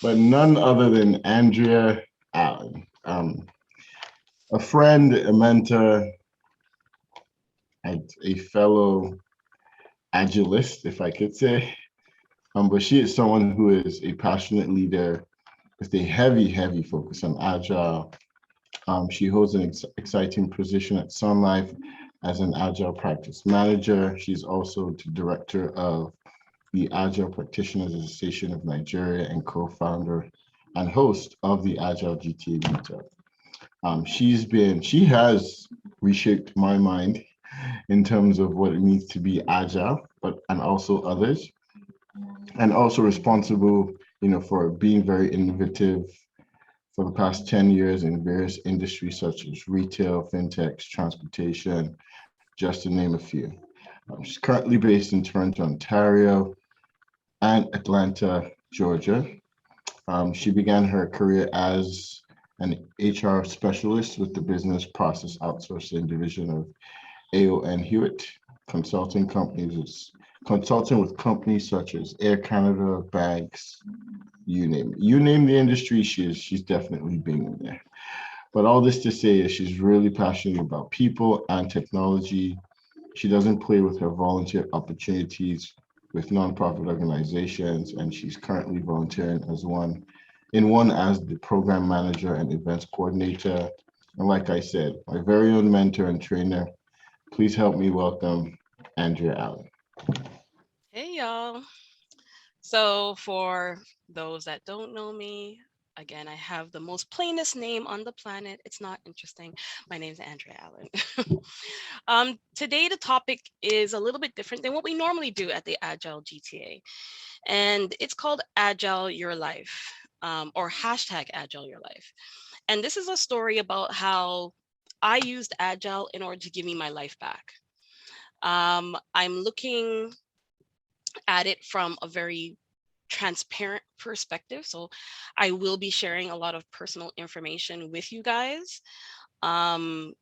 but none other than Andrea Allen, a friend, a mentor, and a fellow agilist, if I could say. But she is someone who is a passionate leader with a heavy, heavy focus on agile. She holds an exciting position at Sun Life as an agile practice manager. She's also the director of the Agile Practitioners Association of Nigeria and co-founder and host of the Agile GTA Meetup. She has reshaped my mind in terms of what it means to be agile, but and also others, and also responsible, for being very innovative for the past 10 years in various industries such as retail, fintech, transportation, just to name a few. She's currently based in Toronto, Ontario, and Atlanta, Georgia. She began her career as an HR specialist with the business process outsourcing division of AON Hewitt, consulting companies, consulting with companies such as Air Canada, banks, you name it. You name the industry, she's definitely been in there. But all this to say is she's really passionate about people and technology. She doesn't play with her volunteer opportunities with nonprofit organizations, and she's currently volunteering one as the program manager and events coordinator. And like I said, my very own mentor and trainer, please help me welcome Andrea Allen. Hey, y'all. So, for those that don't know me, again, I have the most plainest name on the planet. It's not interesting. My name is Andrea Allen. Today, the topic is a little bit different than what we normally do at the Agile GTA, and it's called Agile Your Life, or hashtag Agile Your Life. And this is a story about how I used Agile in order to give me my life back. I'm looking at it from a very transparent perspective. So I will be sharing a lot of personal information with you guys. Um,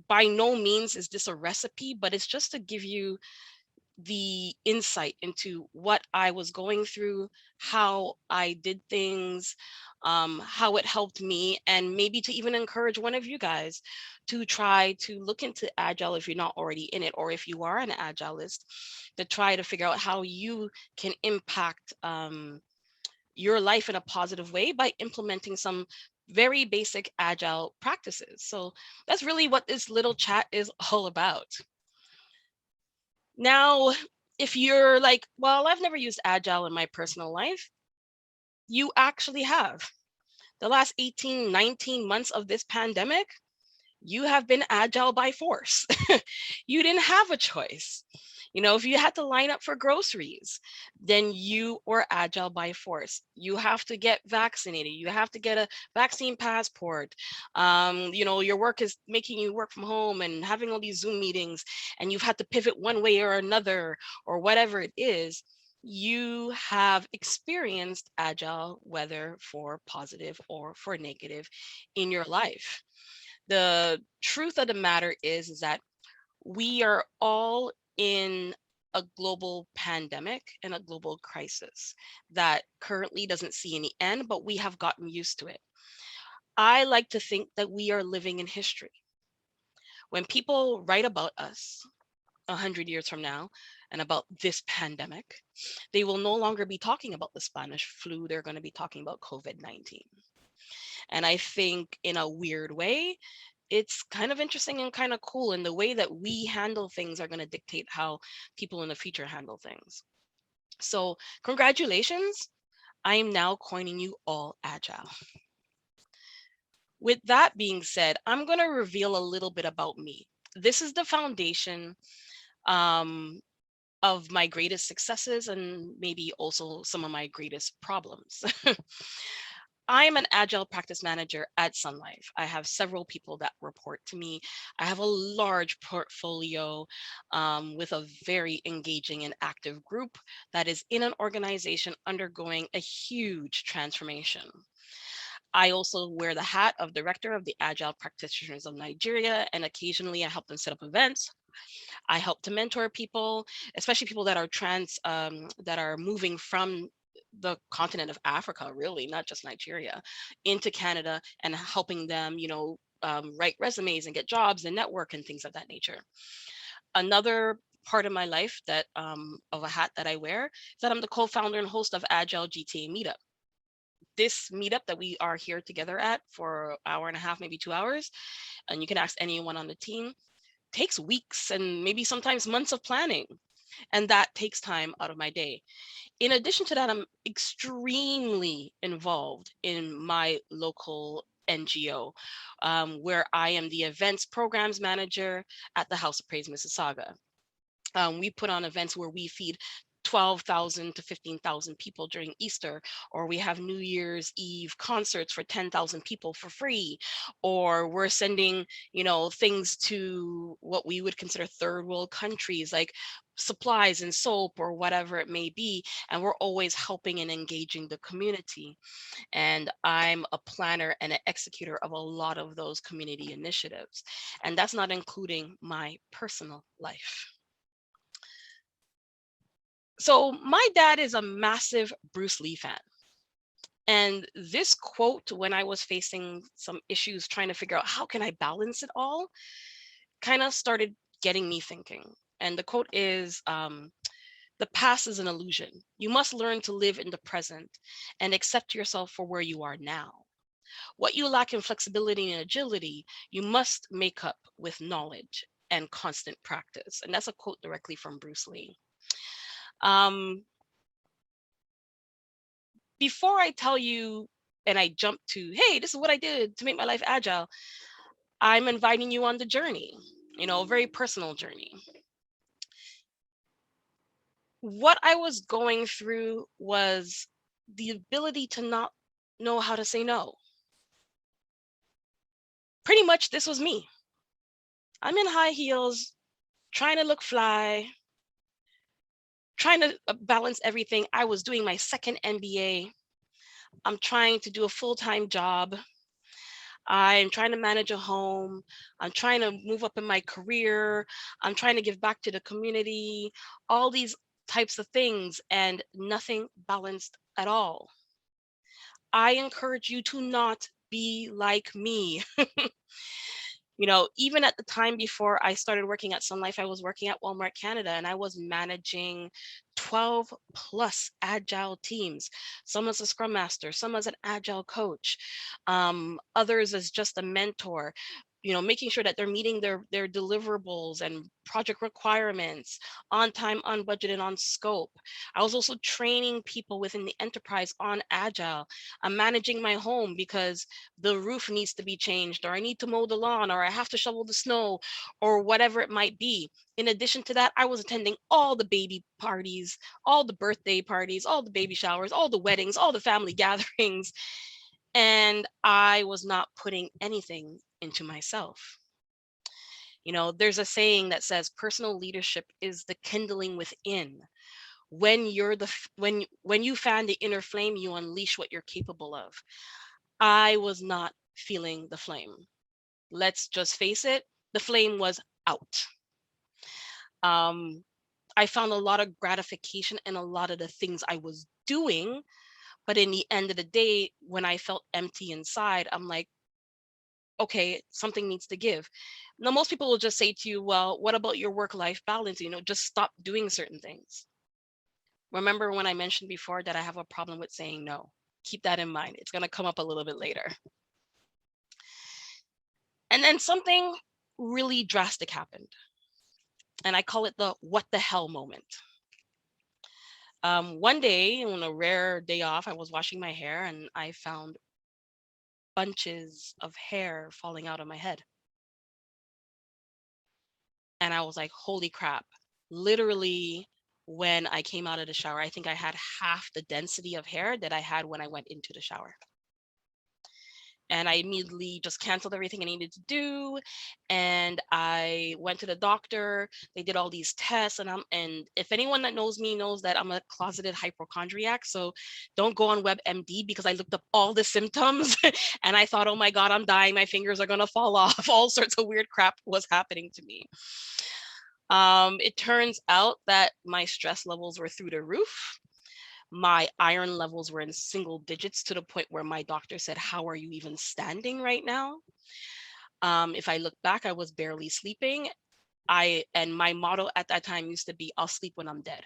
by no means is this a recipe, but it's just to give you the insight into what I was going through, how I did things, how it helped me, and maybe to even encourage one of you guys to try to look into Agile if you're not already in it, or if you are an Agilist, to try to figure out how you can impact your life in a positive way by implementing some very basic Agile practices. So that's really what this little chat is all about. Now, if you're like, well, I've never used Agile in my personal life, you actually have. The last 18, 19 months of this pandemic, you have been Agile by force. You didn't have a choice. If you had to line up for groceries, then you were Agile by force. You have to get vaccinated. You have to get a vaccine passport. Your work is making you work from home and having all these Zoom meetings, and you've had to pivot one way or another, or whatever it is. You have experienced Agile, whether for positive or for negative in your life. The truth of the matter is that we are all in a global pandemic and a global crisis that currently doesn't see any end, but we have gotten used to it. I like to think that we are living in history. When people write about us 100 years from now and about this pandemic, they will no longer be talking about the Spanish flu. They're going to be talking about COVID-19. And I think in a weird way, it's kind of interesting and kind of cool. And the way that we handle things are going to dictate how people in the future handle things. So, congratulations. I am now coining you all agile. With that being said, I'm going to reveal a little bit about me. This is the foundation um, of my greatest successes and maybe also some of my greatest problems. I am an agile practice manager at Sun Life. I have several people that report to me. I have a large portfolio with a very engaging and active group that is in an organization undergoing a huge transformation. I also wear the hat of director of the Agile practitioners of Nigeria, and occasionally I help them set up events. I help to mentor people, especially people that are that are moving from the continent of Africa, really, not just Nigeria, into Canada, and helping them, write resumes and get jobs and network and things of that nature. Another part of my life that of a hat that I wear is that I'm the co-founder and host of Agile GTA Meetup. This meetup that we are here together at for an hour and a half, maybe 2 hours, and you can ask anyone on the team, takes weeks and maybe sometimes months of planning. And that takes time out of my day. In addition to that, I'm extremely involved in my local NGO, where I am the events programs manager at the House of Praise Mississauga. We put on events where we feed 12,000 to 15,000 people during Easter, or we have New Year's Eve concerts for 10,000 people for free, or we're sending, things to what we would consider third world countries, like supplies and soap or whatever it may be. And we're always helping and engaging the community. And I'm a planner and an executor of a lot of those community initiatives. And that's not including my personal life. So my dad is a massive Bruce Lee fan. And this quote, when I was facing some issues trying to figure out how can I balance it all, kind of started getting me thinking. And the quote is, the past is an illusion. You must learn to live in the present and accept yourself for where you are now. What you lack in flexibility and agility, you must make up with knowledge and constant practice. And that's a quote directly from Bruce Lee. Before I tell you and I jump to, hey, this is what I did to make my life agile, I'm inviting you on the journey, a very personal journey. What I was going through was the ability to not know how to say no. Pretty much this was me. I'm in high heels, trying to look fly, trying to balance everything. I was doing my second MBA. I'm trying to do a full-time job. I'm trying to manage a home. I'm trying to move up in my career. I'm trying to give back to the community, all these types of things, and nothing balanced at all. I encourage you to not be like me. Even at the time before I started working at Sun Life, I was working at Walmart Canada, and I was managing 12 plus agile teams. Some as a scrum master, some as an agile coach, others as just a mentor, making sure that they're meeting their deliverables and project requirements on time, on budget, and on scope. I was also training people within the enterprise on agile. I'm managing my home because the roof needs to be changed, or I need to mow the lawn, or I have to shovel the snow, or whatever it might be. In addition to that, I was attending all the baby parties, all the birthday parties, all the baby showers, all the weddings, all the family gatherings. And I was not putting anything into myself. There's a saying that says personal leadership is the kindling within. When when you fan the inner flame, you unleash what you're capable of. I was not feeling the flame. Let's just face it, the flame was out. I found a lot of gratification in a lot of the things I was doing, but in the end of the day, when I felt empty inside, I'm like, okay, something needs to give. Now, most people will just say to you, well, what about your work-life balance? Just stop doing certain things. Remember when I mentioned before that I have a problem with saying no? Keep that in mind. It's going to come up a little bit later. And then something really drastic happened. And I call it the what the hell moment. One day, on a rare day off, I was washing my hair and I found bunches of hair falling out of my head. And I was like, holy crap. Literally, when I came out of the shower, I think I had half the density of hair that I had when I went into the shower. And I immediately just canceled everything I needed to do. And I went to the doctor. They did all these tests. And if anyone that knows me knows that I'm a closeted hypochondriac. So don't go on WebMD, because I looked up all the symptoms and I thought, oh my God, I'm dying. My fingers are going to fall off. All sorts of weird crap was happening to me. It turns out that my stress levels were through the roof. My iron levels were in single digits, to the point where my doctor said, how are you even standing right now? If I look back, I was barely sleeping. And my motto at that time used to be, I'll sleep when I'm dead.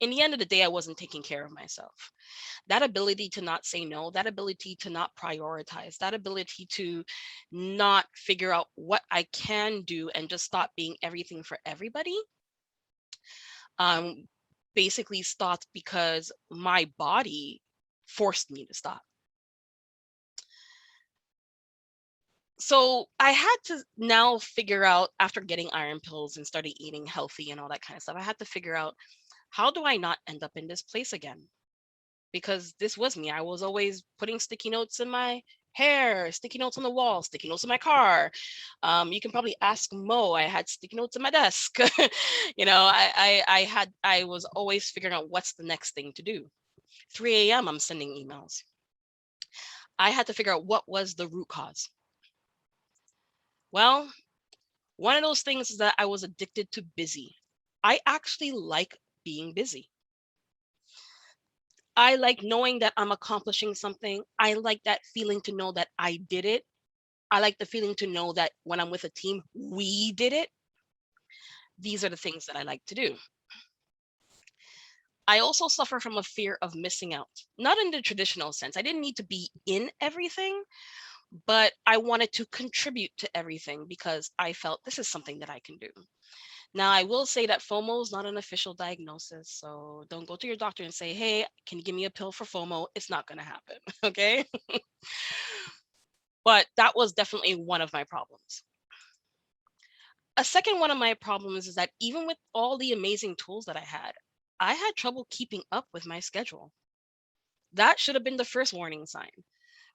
In the end of the day, I wasn't taking care of myself. That ability to not say no, that ability to not prioritize, that ability to not figure out what I can do and just stop being everything for everybody, basically stopped because my body forced me to stop. So I had to now figure out, after getting iron pills and started eating healthy and all that kind of stuff, I had to figure out, how do I not end up in this place again? Because this was me. I was always putting sticky notes in my hair, sticky notes on the wall, sticky notes in my car. You can probably ask Mo. I had sticky notes in my desk. I was always figuring out what's the next thing to do. 3 a.m. I'm sending emails. I had to figure out what was the root cause. Well, one of those things is that I was addicted to busy. I actually like being busy. I like knowing that I'm accomplishing something. I like that feeling to know that I did it. I like the feeling to know that when I'm with a team, we did it. These are the things that I like to do. I also suffer from a fear of missing out, not in the traditional sense. I didn't need to be in everything, but I wanted to contribute to everything because I felt this is something that I can do. Now, I will say that FOMO is not an official diagnosis, so don't go to your doctor and say, hey, can you give me a pill for FOMO? It's not going to happen, okay? But that was definitely one of my problems. A second one of my problems is that even with all the amazing tools that I had trouble keeping up with my schedule. That should have been the first warning sign.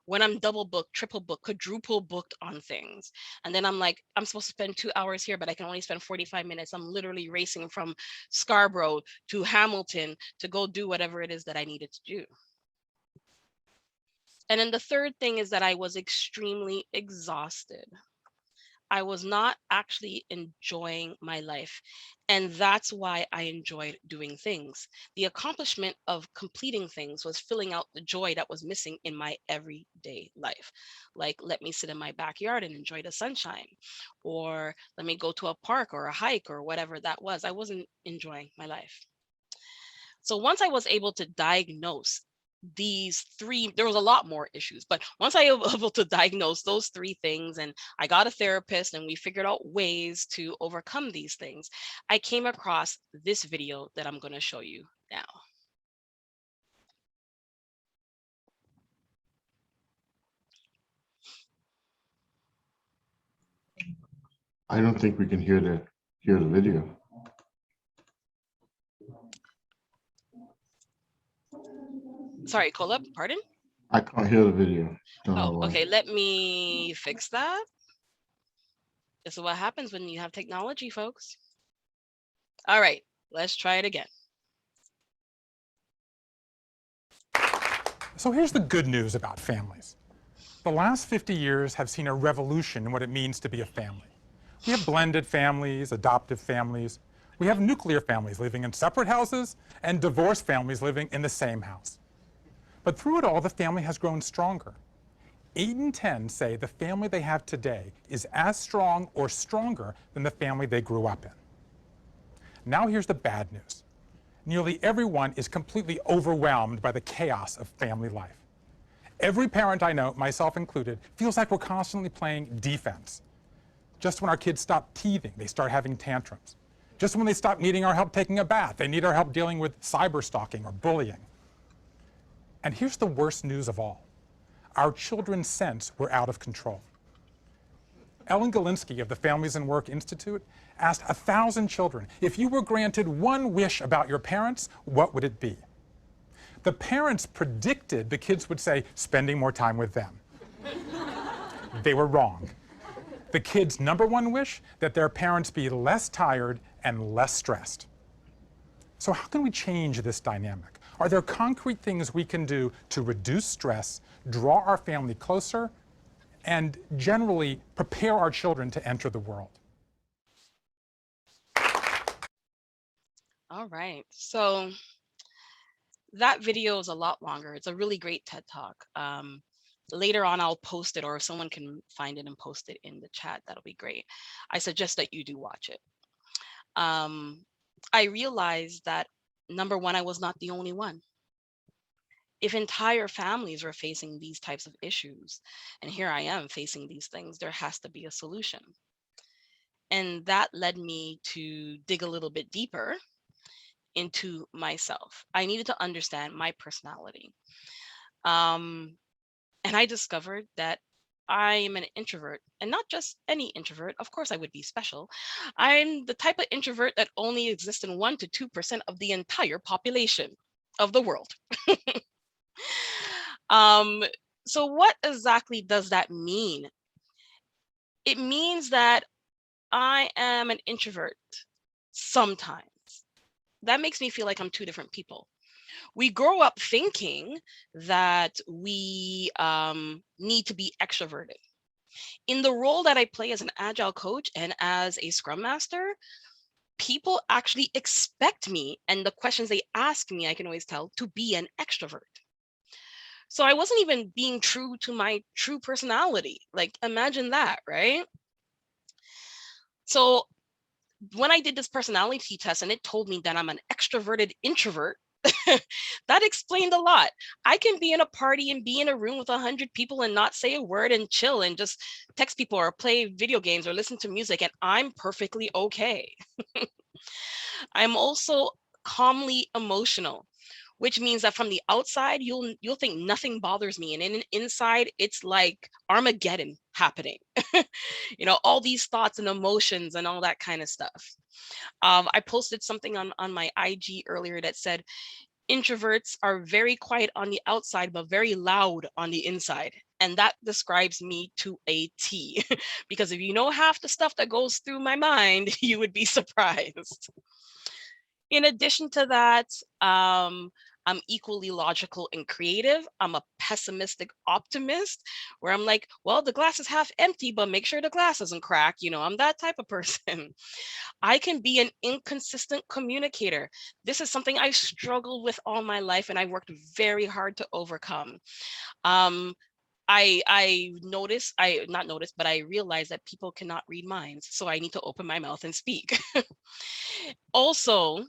When I'm double booked, triple booked, quadruple booked on things. And then I'm like, I'm supposed to spend 2 hours here, but I can only spend 45 minutes. I'm literally racing from Scarborough to Hamilton to go do whatever it is that I needed to do. And then the third thing is that I was extremely exhausted. I was not actually enjoying my life. And that's why I enjoyed doing things. The accomplishment of completing things was filling out the joy that was missing in my everyday life. Like, let me sit in my backyard and enjoy the sunshine, or let me go to a park or a hike or whatever that was. I wasn't enjoying my life. So once I was able to diagnose these three, there was a lot more issues, but once I was able to diagnose those three things, and I got a therapist and we figured out ways to overcome these things, I came across this video that I'm going to show you now. I don't think we can hear the video. Sorry, Colab, pardon? I can't hear the video. Oh, okay, let me fix that. This is what happens when you have technology, folks. All right, let's try it again. So here's the good news about families. The last 50 years have seen a revolution in what it means to be a family. We have blended families, adoptive families. We have nuclear families living in separate houses and divorced families living in the same house. But through it all, the family has grown stronger. 8 in 10 say the family they have today is as strong or stronger than the family they grew up in. Now here's the bad news. Nearly everyone is completely overwhelmed by the chaos of family life. Every parent I know, myself included, feels like we're constantly playing defense. Just when our kids stop teething, they start having tantrums. Just when they stop needing our help taking a bath, they need our help dealing with cyber stalking or bullying. And here's the worst news of all. Our children sense we're out of control. Ellen Galinsky of the Families and Work Institute asked 1,000 children, if you were granted one wish about your parents, what would it be? The parents predicted the kids would say, spending more time with them. They were wrong. The kids' #1 wish, that their parents be less tired and less stressed. So how can we change this dynamic? Are there concrete things we can do to reduce stress, draw our family closer, and generally prepare our children to enter the world? All right. So that video is a lot longer. It's a really great TED Talk. Later on, I'll post it, or if someone can find it and post it in the chat, that'll be great. I suggest that you do watch it. I realized that, #1, I was not the only one. If entire families were facing these types of issues, and here I am facing these things, there has to be a solution. And that led me to dig a little bit deeper into myself. I needed to understand my personality. And I discovered that I am an introvert, and not just any introvert. Of course, I would be special. I'm the type of introvert that only exists in 1 to 2% of the entire population of the world. So what exactly does that mean? It means that I am an introvert sometimes. That makes me feel like I'm 2 different people. We grow up thinking that we need to be extroverted. In the role that I play as an Agile coach and as a Scrum Master, people actually expect me, and the questions they ask me, I can always tell, to be an extrovert. So I wasn't even being true to my true personality. Like, imagine that, right? So when I did this personality test and it told me that I'm an extroverted introvert, that explained a lot. I can be in a party and be in a room with 100 people and not say a word and chill and just text people or play video games or listen to music, and I'm perfectly okay. I'm also calmly emotional, which means that from the outside, you'll think nothing bothers me, and inside, it's like Armageddon happening. All these thoughts and emotions and all that kind of stuff. I posted something on my IG earlier that said, introverts are very quiet on the outside, but very loud on the inside. And that describes me to a T. Because if you know half the stuff that goes through my mind, you would be surprised. In addition to that, I'm equally logical and creative. I'm a pessimistic optimist where I'm like, well, the glass is half empty, but make sure the glass doesn't crack. I'm that type of person. I can be an inconsistent communicator. This is something I struggled with all my life, and I worked very hard to overcome. I realized that people cannot read minds, so I need to open my mouth and speak. Also,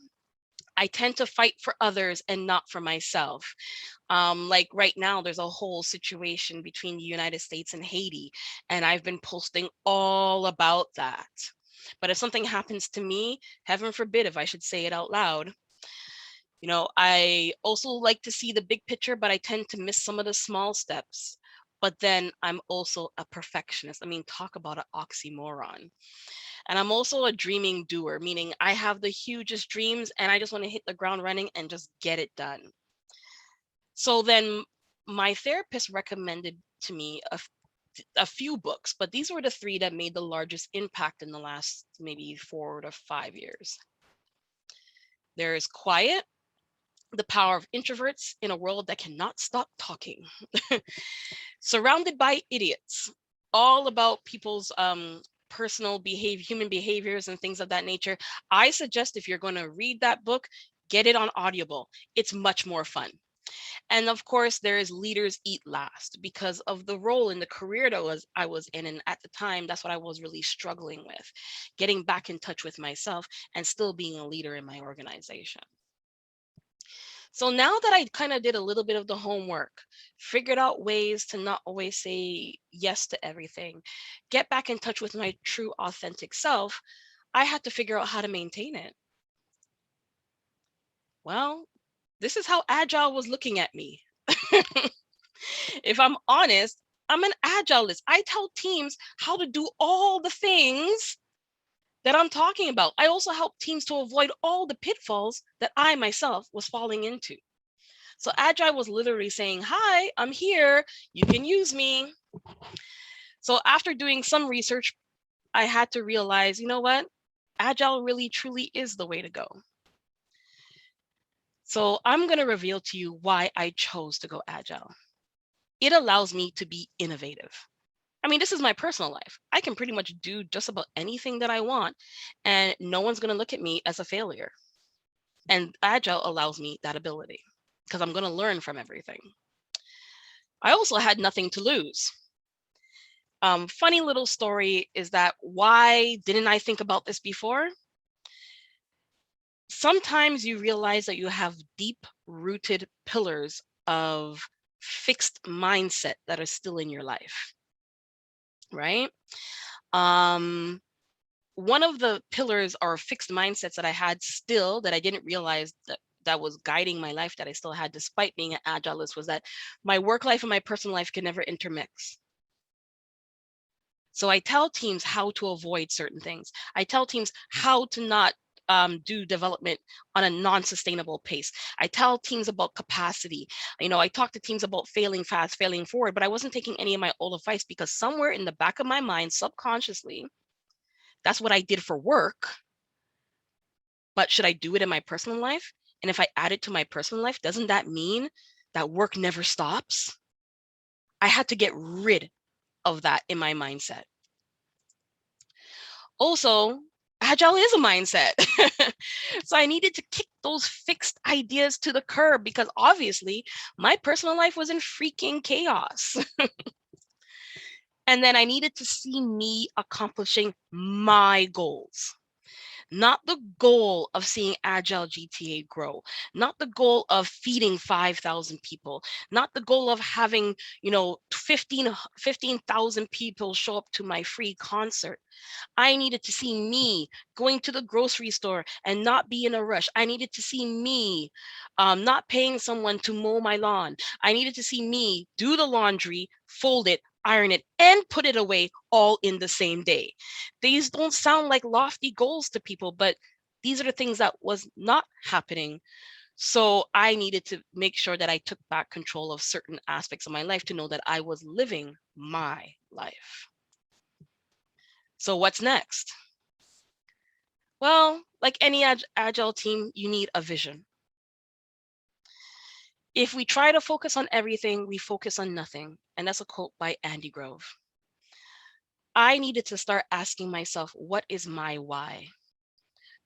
I tend to fight for others and not for myself. Like right now, there's a whole situation between the United States and Haiti, and I've been posting all about that. But if something happens to me, heaven forbid if I should say it out loud, I also like to see the big picture, but I tend to miss some of the small steps. But then I'm also a perfectionist. I mean, talk about an oxymoron. And I'm also a dreaming doer, meaning I have the hugest dreams and I just want to hit the ground running and just get it done. So then my therapist recommended to me a few books, but these were the 3 that made the largest impact in the last maybe 4 to 5 years. There is Quiet, The Power of Introverts in a World That Cannot Stop Talking. Surrounded by Idiots, all about people's personal behavior, human behaviors and things of that nature. I suggest if you're going to read that book, get it on Audible. It's much more fun. And of course, there is Leaders Eat Last, because of the role in the career that I was in. And at the time, that's what I was really struggling with, getting back in touch with myself and still being a leader in my organization. So now that I kind of did a little bit of the homework, figured out ways to not always say yes to everything, get back in touch with my true authentic self, I had to figure out how to maintain it. Well, this is how Agile was looking at me. If I'm honest, I'm an Agilist. I tell teams how to do all the things that I'm talking about. I also help teams to avoid all the pitfalls that I myself was falling into. So Agile was literally saying, hi, I'm here. You can use me. So after doing some research, I had to realize, you know what? Agile really truly is the way to go. So I'm going to reveal to you why I chose to go Agile. It allows me to be innovative. I mean, this is my personal life. I can pretty much do just about anything that I want, and no one's going to look at me as a failure. And Agile allows me that ability because I'm going to learn from everything. I also had nothing to lose. Funny little story is that why didn't I think about this before? Sometimes you realize that you have deep-rooted pillars of fixed mindset that are still in your life, right? One of the pillars or fixed mindsets that I had still that I didn't realize that was guiding my life that I still had despite being an agilist was that my work life and my personal life can never intermix. So I tell teams how to avoid certain things. I tell teams how to not do development on a non-sustainable pace. I tell teams about capacity. I talk to teams about failing fast, failing forward, but I wasn't taking any of my old advice because somewhere in the back of my mind, subconsciously, that's what I did for work. But should I do it in my personal life? And if I add it to my personal life, doesn't that mean that work never stops? I had to get rid of that in my mindset. Also, Agile is a mindset. So I needed to kick those fixed ideas to the curb because obviously my personal life was in freaking chaos. And then I needed to see me accomplishing my goals. Not the goal of seeing Agile GTA grow, not the goal of feeding 5,000 people, not the goal of having, 15,000 people show up to my free concert. I needed to see me going to the grocery store and not be in a rush. I needed to see me not paying someone to mow my lawn. I needed to see me do the laundry, fold it, iron it, and put it away all in the same day. These don't sound like lofty goals to people, but these are the things that was not happening. So I needed to make sure that I took back control of certain aspects of my life to know that I was living my life. So what's next? Well, like any agile team, you need a vision. If we try to focus on everything, we focus on nothing. And that's a quote by Andy Grove. I needed to start asking myself, what is my why?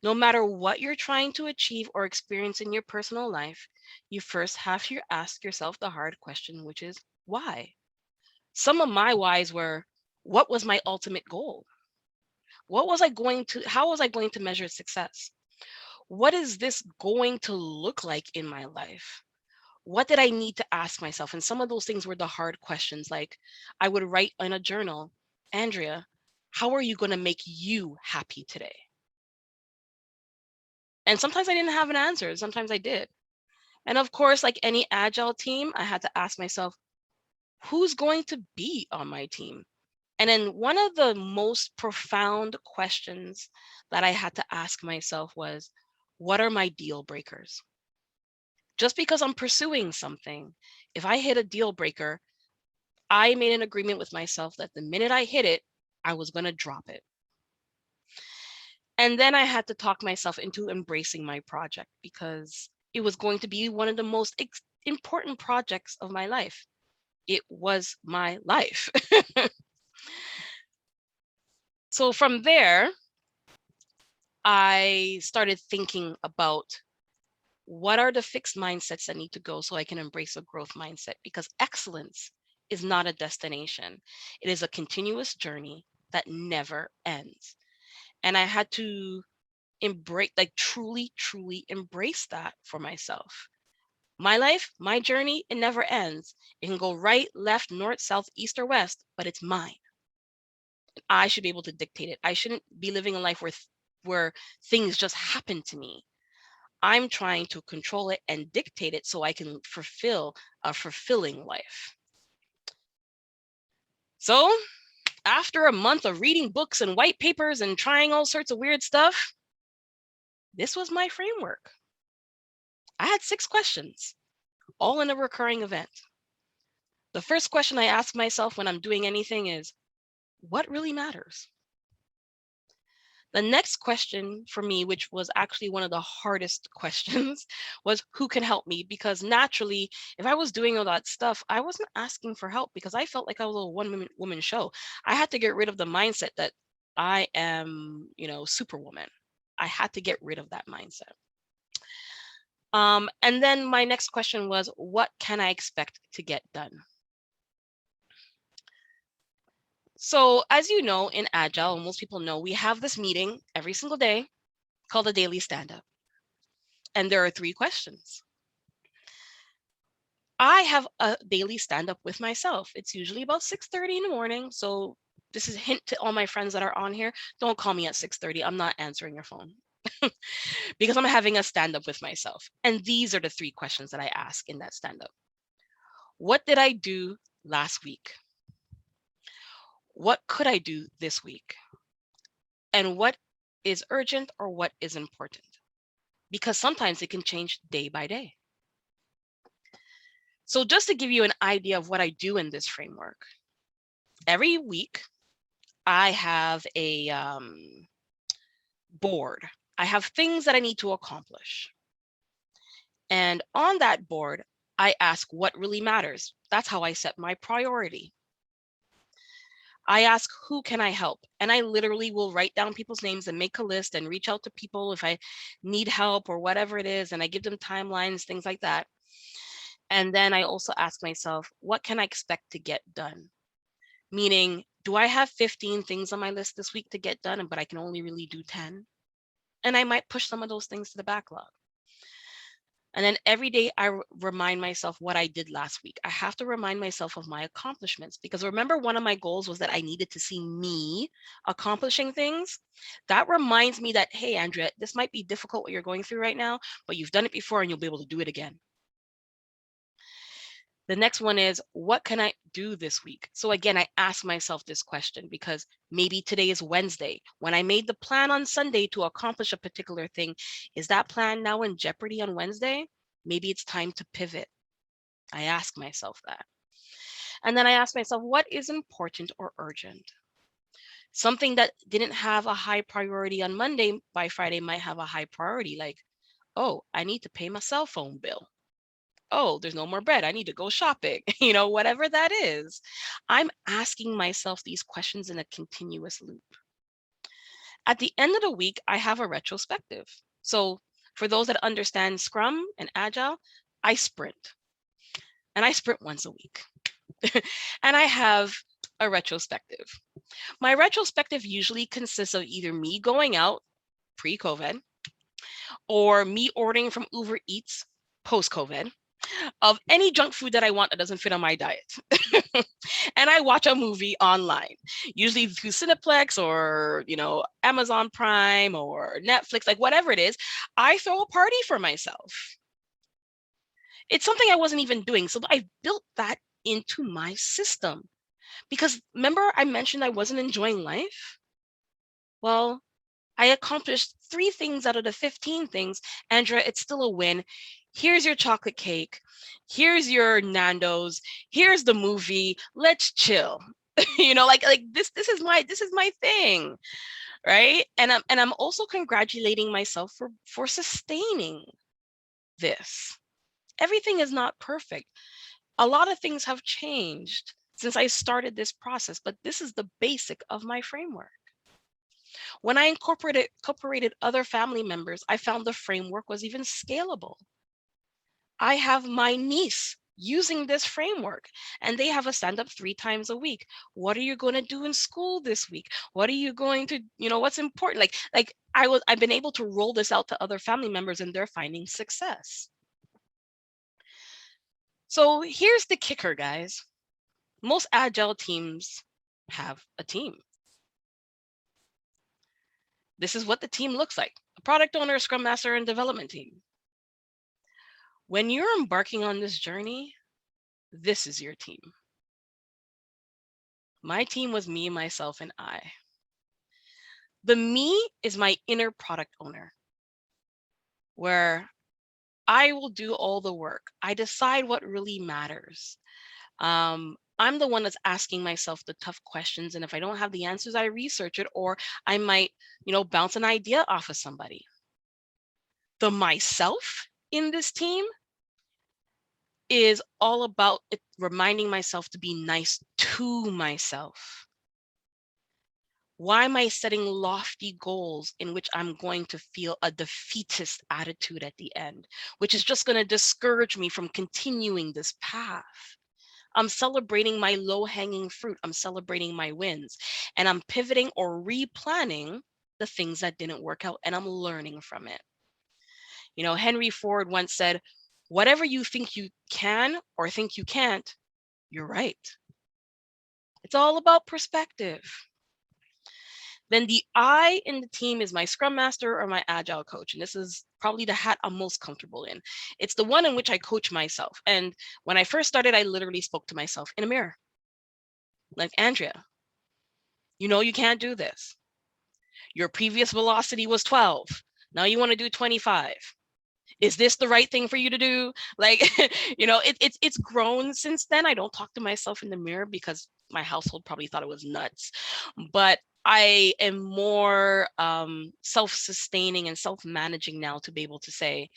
No matter what you're trying to achieve or experience in your personal life, you first have to ask yourself the hard question, which is why? Some of my whys were, what was my ultimate goal? How was I going to measure success? What is this going to look like in my life? What did I need to ask myself? And some of those things were the hard questions. Like I would write in a journal, Andrea, how are you going to make you happy today? And sometimes I didn't have an answer. Sometimes I did. And of course, like any agile team, I had to ask myself, who's going to be on my team? And then one of the most profound questions that I had to ask myself was, what are my deal breakers? Just because I'm pursuing something, if I hit a deal breaker, I made an agreement with myself that the minute I hit it, I was going to drop it. And then I had to talk myself into embracing my project because it was going to be one of the most important projects of my life. It was my life. So from there, I started thinking about what are the fixed mindsets that need to go so I can embrace a growth mindset, because excellence is not a destination. It is a continuous journey that never ends. And I had to embrace, like truly embrace that for myself. My life, my journey, it never ends. It can go right, left, north, south, east, or west, but it's mine. I should be able to dictate it. I shouldn't be living a life where things just happen to me. I'm trying to control it and dictate it so I can fulfill a fulfilling life. So after a month of reading books and white papers and trying all sorts of weird stuff, this was my framework. I had 6 questions. all in a recurring event. The first question I ask myself when I'm doing anything is, what really matters? The next question for me, which was actually one of the hardest questions, was who can help me? Because naturally, if I was doing all that stuff, I wasn't asking for help because I felt like I was a one-woman show. I had to get rid of the mindset that I am, superwoman. I had to get rid of that mindset. And then my next question was, what can I expect to get done? So as you know, in Agile, most people know, we have this meeting every single day called a daily stand-up. And there are 3 questions. I have a daily stand-up with myself. It's usually about 6:30 in the morning. So this is a hint to all my friends that are on here. Don't call me at 6:30. I'm not answering your phone because I'm having a stand-up with myself. And these are the 3 questions that I ask in that stand-up. What did I do last week? What could I do this week? And what is urgent or what is important? Because sometimes it can change day by day. So just to give you an idea of what I do in this framework, every week I have a board. I have things that I need to accomplish. And on that board, I ask what really matters. That's how I set my priority. I ask, who can I help? And I literally will write down people's names and make a list and reach out to people if I need help or whatever it is. And I give them timelines, things like that. And then I also ask myself, what can I expect to get done? Meaning, do I have 15 things on my list this week to get done, but I can only really do 10? And I might push some of those things to the backlog. And then every day I remind myself what I did last week. I have to remind myself of my accomplishments, because remember, one of my goals was that I needed to see me accomplishing things. That reminds me that, hey, Andrea, this might be difficult what you're going through right now, but you've done it before and you'll be able to do it again. The next one is, what can I do this week? So again, I ask myself this question because maybe today is Wednesday. When I made the plan on Sunday to accomplish a particular thing, is that plan now in jeopardy on Wednesday? Maybe it's time to pivot. I ask myself that. And then I ask myself, what is important or urgent? Something that didn't have a high priority on Monday, by Friday might have a high priority, like, oh, I need to pay my cell phone bill. Oh, there's no more bread. I need to go shopping, whatever that is. I'm asking myself these questions in a continuous loop. At the end of the week, I have a retrospective. So for those that understand Scrum and Agile, I sprint. And I sprint once a week. And I have a retrospective. My retrospective usually consists of either me going out pre-COVID or me ordering from Uber Eats post-COVID, of any junk food that I want that doesn't fit on my diet. And I watch a movie online, usually through Cineplex or, Amazon Prime or Netflix, like whatever it is. I throw a party for myself. It's something I wasn't even doing. So I built that into my system. Because remember, I mentioned I wasn't enjoying life? Well, I accomplished 3 things out of the 15 things. Andrea, it's still a win. Here's your chocolate cake. Here's your Nando's. Here's the movie. Let's chill. Like this is my thing, right? And I'm also congratulating myself for sustaining this. Everything is not perfect. A lot of things have changed since I started this process, but this is the basic of my framework. When I incorporated other family members, I found the framework was even scalable. I have my niece using this framework and they have a stand-up 3 times a week. What are you going to do in school this week? What are you going to, what's important? I've been able to roll this out to other family members and they're finding success. So here's the kicker, guys. Most Agile teams have a team. This is what the team looks like: a product owner, scrum master, and development team. When you're embarking on this journey, this is your team. My team was me, myself, and I. The me is my inner product owner, where I will do all the work. I decide what really matters. I'm the one that's asking myself the tough questions. And if I don't have the answers, I research it, or I might, bounce an idea off of somebody. The myself in this team is all about reminding myself to be nice to myself. Why am I setting lofty goals in which I'm going to feel a defeatist attitude at the end, which is just going to discourage me from continuing this path? I'm celebrating my low-hanging fruit. I'm celebrating my wins. And I'm pivoting or replanning the things that didn't work out, and I'm learning from it. Henry Ford once said, whatever you think you can or think you can't, you're right. It's all about perspective. Then the I in the team is my Scrum Master or my Agile coach. And this is probably the hat I'm most comfortable in. It's the one in which I coach myself. And when I first started, I literally spoke to myself in a mirror. Like, Andrea, you can't do this. Your previous velocity was 12. Now you want to do 25. Is this the right thing for you to do? Like, it's grown since then. I don't talk to myself in the mirror because my household probably thought it was nuts. But I am more self-sustaining and self-managing now to be able to say,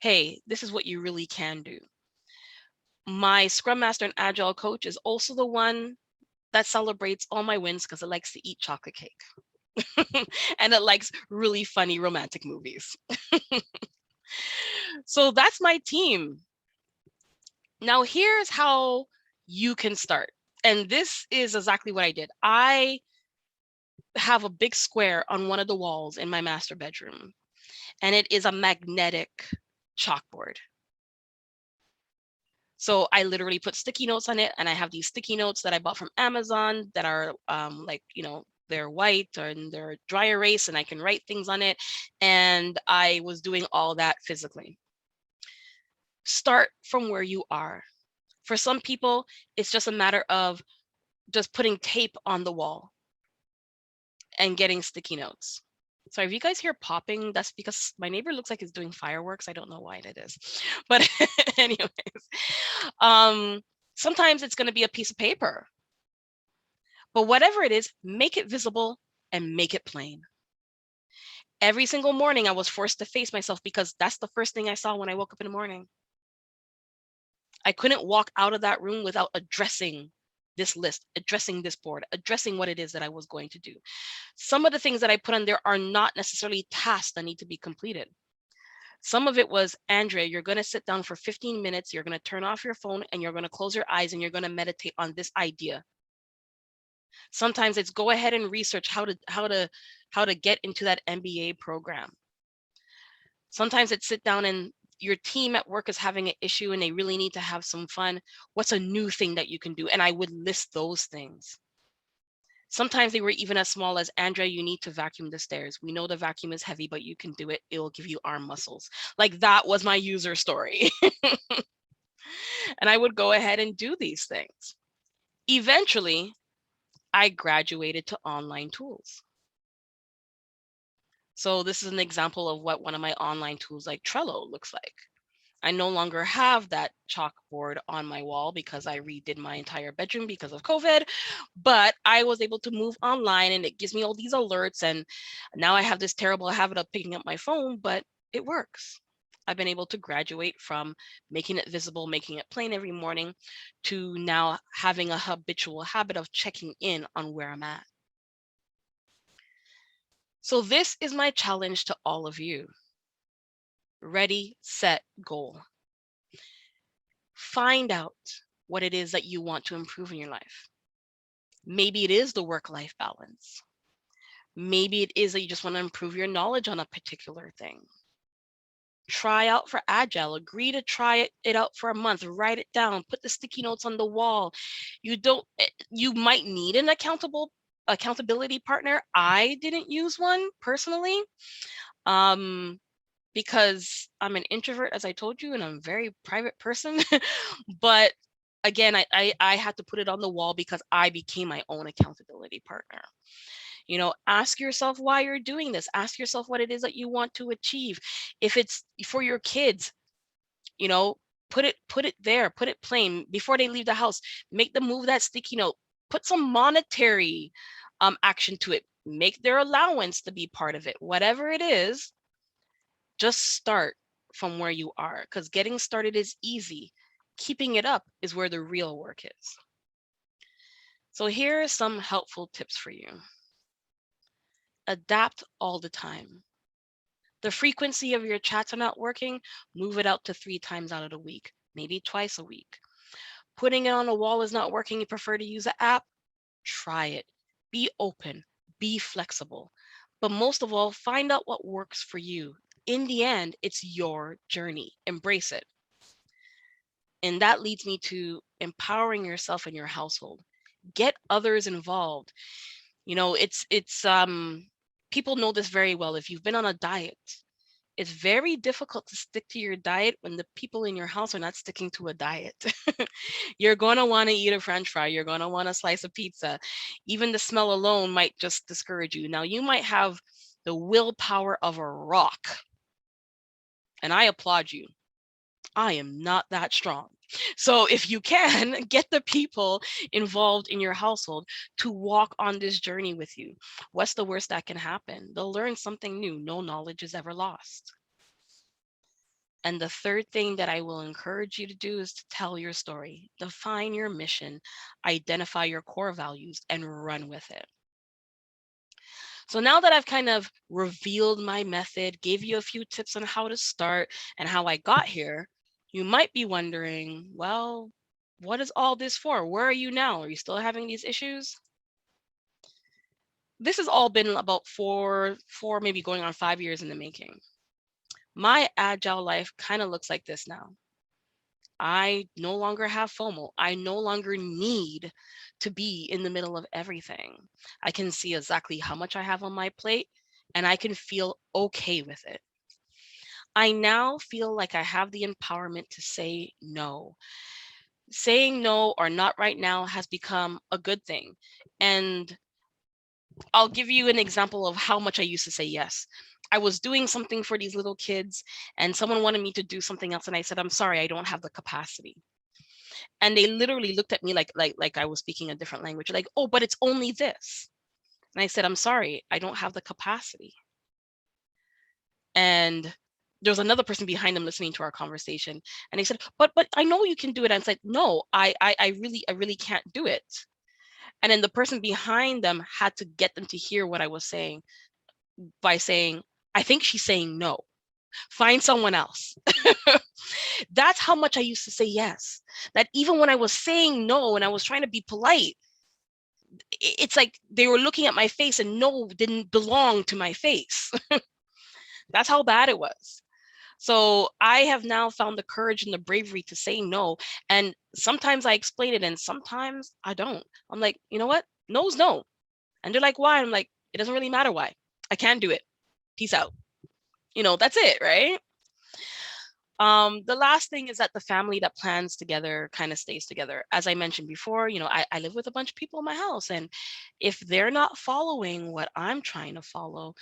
hey, this is what you really can do. My Scrum Master and Agile coach is also the one that celebrates all my wins because it likes to eat chocolate cake. And it likes really funny romantic movies. So that's my team. Now here's how you can start. And this is exactly what I did. I have a big square on one of the walls in my master bedroom, and it is a magnetic chalkboard. So I literally put sticky notes on it, and I have these sticky notes that I bought from Amazon that are they're white and they're dry erase, and I can write things on it. And I was doing all that physically. Start from where you are. For some people, it's just a matter of just putting tape on the wall and getting sticky notes. So if you guys hear popping, that's because my neighbor looks like he's doing fireworks. I don't know why it is. But anyways, sometimes it's going to be a piece of paper. But whatever it is, make it visible and make it plain. Every single morning, I was forced to face myself because that's the first thing I saw when I woke up in the morning. I couldn't walk out of that room without addressing this list, addressing this board, addressing what it is that I was going to do. Some of the things that I put on there are not necessarily tasks that need to be completed. Some of it was, Andrea, you're going to sit down for 15 minutes, you're going to turn off your phone, and you're going to close your eyes, and you're going to meditate on this idea. Sometimes it's go ahead and research how to get into that MBA program. Sometimes it's sit down and your team at work is having an issue and they really need to have some fun. What's a new thing that you can do? And I would list those things. Sometimes they were even as small as, Andrea, you need to vacuum the stairs. We know the vacuum is heavy, but you can do it. It will give you arm muscles. Like, that was my user story. And I would go ahead and do these things. Eventually, I graduated to online tools. So this is an example of what one of my online tools like Trello looks like. I no longer have that chalkboard on my wall because I redid my entire bedroom because of COVID, but I was able to move online and it gives me all these alerts. And now I have this terrible habit of picking up my phone, but it works. I've been able to graduate from making it visible, making it plain every morning, to now having a habitual habit of checking in on where I'm at. So this is my challenge to all of you. Ready, set, goal. Find out what it is that you want to improve in your life. Maybe it is the work-life balance. Maybe it is that you just want to improve your knowledge on a particular thing. Try out for Agile. Agree to try it out for a month. Write it down. Put the sticky notes on the wall. You might need an accountability partner. I didn't use one personally. Because I'm an introvert, as I told you, and I'm a very private person. But again, I had to put it on the wall because I became my own accountability partner. Ask yourself why you're doing this. Ask yourself what it is that you want to achieve. If it's for your kids, You know, put it there, put it plain before they leave the house. Make them move that sticky note. Put some monetary action to it. Make their allowance to be part of it. Whatever it is, just start from where you are, because getting started is easy. Keeping it up is where the real work is. So here are some helpful tips for you. Adapt all the time. The frequency of your chats are not working, move it out to 3 times out of the week, maybe twice a week. Putting it on a wall is not working, you prefer to use an app, try it. Be open, be flexible. But most of all, find out what works for you. In the end, it's your journey. Embrace it. And that leads me to empowering yourself and your household. Get others involved. You know, it's people know this very well. If you've been on a diet, it's very difficult to stick to your diet when the people in your house are not sticking to a diet. You're going to want to eat a French fry. You're going to want a slice of pizza. Even the smell alone might just discourage you. Now, you might have the willpower of a rock, and I applaud you. I am not that strong. So if you can, get the people involved in your household to walk on this journey with you. What's the worst that can happen? They'll learn something new. No knowledge is ever lost. And the third thing that I will encourage you to do is to tell your story, define your mission, identify your core values, and run with it. So now that I've kind of revealed my method, gave you a few tips on how to start and how I got here, you might be wondering, well, what is all this for? Where are you now? Are you still having these issues? This has all been about four, maybe going on 5 years in the making. My agile life kind of looks like this now. I no longer have FOMO. I no longer need to be in the middle of everything. I can see exactly how much I have on my plate, and I can feel okay with it. I now feel like I have the empowerment to say no. Saying no or not right now has become a good thing. And I'll give you an example of how much I used to say yes. I was doing something for these little kids and someone wanted me to do something else. And I said, I'm sorry, I don't have the capacity. And they literally looked at me like I was speaking a different language, like, oh, but it's only this. And I said, I'm sorry, I don't have the capacity. And there was another person behind them listening to our conversation. And they said, but I know you can do it. And I said, no, I really can't do it. And then the person behind them had to get them to hear what I was saying by saying, I think she's saying no. Find someone else. That's how much I used to say yes. That even when I was saying no and I was trying to be polite, it's like they were looking at my face and no didn't belong to my face. That's how bad it was. So I have now found the courage and the bravery to say no. And sometimes I explain it and sometimes I don't. I'm like, you know what? No's no. And they're like, why? I'm like, it doesn't really matter why. I can't do it. Peace out. You know, that's it, right? The last thing is that the family that plans together kind of stays together. As I mentioned before, you know, I live with a bunch of people in my house, and if they're not following what I'm trying to follow,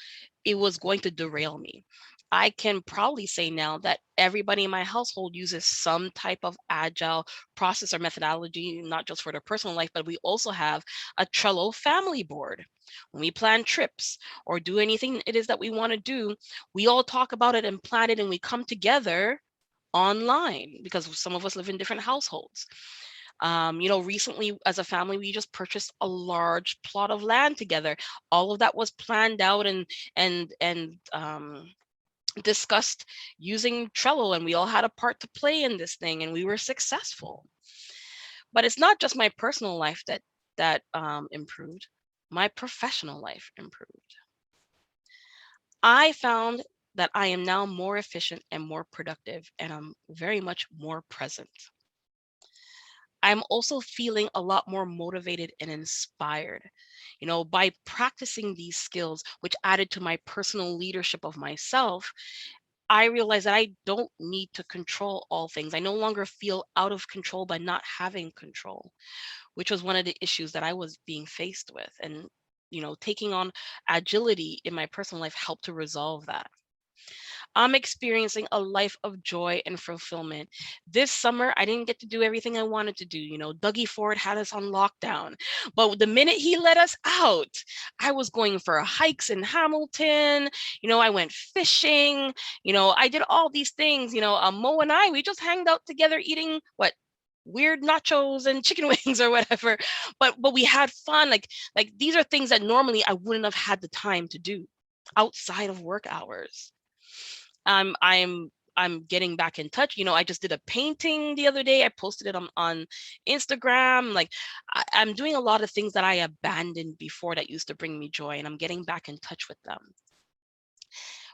it was going to derail me. I can probably say now that everybody in my household uses some type of agile process or methodology, not just for their personal life, but we also have a Trello family board. When we plan trips or do anything it is that we want to do, we all talk about it and plan it, and we come together online because some of us live in different households. You know, recently as a family, we just purchased a large plot of land together. All of that was planned out and discussed using Trello, and we all had a part to play in this thing, and we were successful. But it's not just my personal life that improved. My professional life improved. I found that I am now more efficient and more productive, and I'm very much more present. I'm also feeling a lot more motivated and inspired, you know, by practicing these skills, which added to my personal leadership of myself. I realized that I don't need to control all things. I no longer feel out of control by not having control, which was one of the issues that I was being faced with. And, you know, taking on agility in my personal life helped to resolve that. I'm experiencing a life of joy and fulfillment. This summer, I didn't get to do everything I wanted to do. Dougie Ford had us on lockdown. But the minute he let us out, I was going for hikes in Hamilton. I went fishing. I did all these things. Mo and I, we just hanged out together eating weird nachos and chicken wings or whatever. But we had fun. Like these are things that normally I wouldn't have had the time to do outside of work hours. I'm getting back in touch. I just did a painting the other day. I posted it on Instagram. Like I'm doing a lot of things that I abandoned before that used to bring me joy, and I'm getting back in touch with them.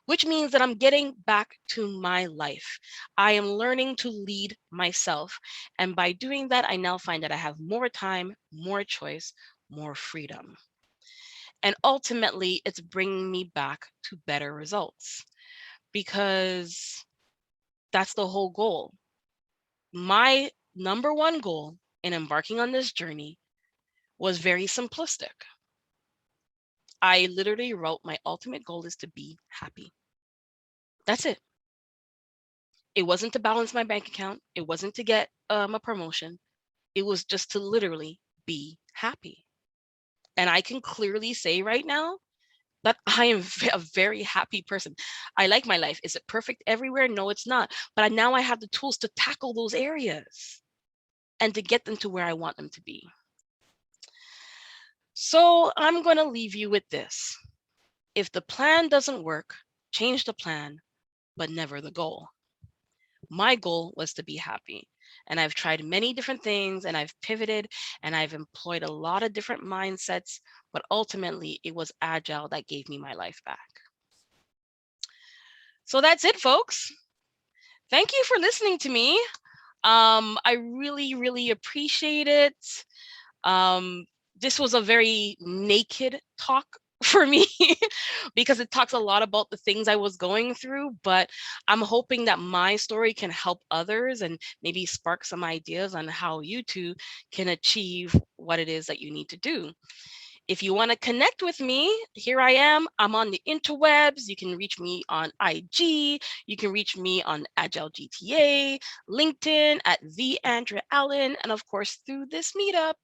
Which means that I'm getting back to my life. I am learning to lead myself. And by doing that, I now find that I have more time, more choice, more freedom. And ultimately, it's bringing me back to better results, because that's the whole goal. My number one goal in embarking on this journey was very simplistic. I literally wrote, my ultimate goal is to be happy. That's it. It wasn't to balance my bank account. It wasn't to get a promotion. It was just to literally be happy. And I can clearly say right now that I am a very happy person. I like my life. Is it perfect everywhere? No, it's not. But now I have the tools to tackle those areas and to get them to where I want them to be. So I'm going to leave you with this. If the plan doesn't work, change the plan, but never the goal. My goal was to be happy. And I've tried many different things, and I've pivoted, and I've employed a lot of different mindsets, but ultimately it was Agile that gave me my life back. So that's it, folks. Thank you for listening to me. I really, really appreciate it. This was a very naked talk for me because it talks a lot about the things I was going through, but I'm hoping that my story can help others and maybe spark some ideas on how you too can achieve what it is that you need to do. If you want to connect with me, here I am. I'm on the interwebs. You can reach me on IG. You can reach me on Agile GTA, LinkedIn at the Andrea Allen, and of course through this meetup.